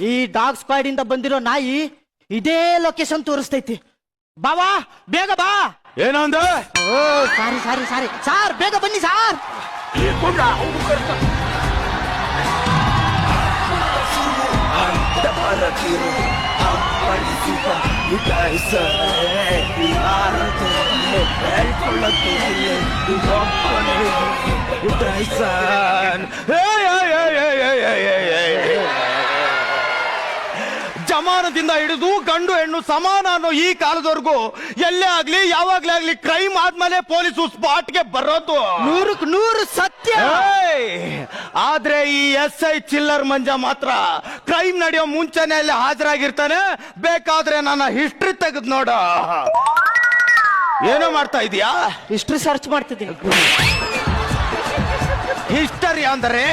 ಈ dog squad ಇಂದ ಬಂದಿರೋ ನಾಯಿ ಇದೇ ಲೊಕೇಶನ್ ತೋರಿಸ್ತೈತಿ. ಬಾವಾ ಬೇಗ ಬಾ. ಏನಂದ? ಓ ಸಾರಿ ಸಾರಿ ಸಾರಿ ಸಾರ್, ಬೇಗ ಬನ್ನಿ ಸಾರ್. ಜಮಾನದಿಂದ ಹಿಡಿದು ಗಂಡು ಹೆಣ್ಣು ಸಮಾನ ಅನ್ನೋ ಈ ಕಾಲದವರೆಗೂ ಎಲ್ಲೇ ಆಗ್ಲಿ ಯಾವಾಗ್ಲೇ ಆಗ್ಲಿ ಕ್ರೈಮ್ ಆದ್ಮೇಲೆ ಪೊಲೀಸು ಸ್ಪಾಟ್ಗೆ ಬರೋದು 100% ಸತ್ಯ. ಆದ್ರೆ ಈ SI ಚಿಲ್ಲರ್ ಮಂಜ ಮಾತ್ರ ಕ್ರೈಮ್ ನಡೆಯೋ ಮುಂಚೆನೆ ಅಲ್ಲಿ ಹಾಜರಾಗಿರ್ತಾನೆ. ಬೇಕಾದ್ರೆ ನನ್ನ ಹಿಸ್ಟ್ರಿ ತೆಗೆದು ನೋಡ. ಏನೋ ಮಾಡ್ತಾ ಇದೀಯಾ? ಹಿಸ್ಟ್ರಿ ಸರ್ಚ್ ಮಾಡ್ತಿದ್ದೀನಿ. ಹಿಸ್ಟರಿ ಅಂದರೆ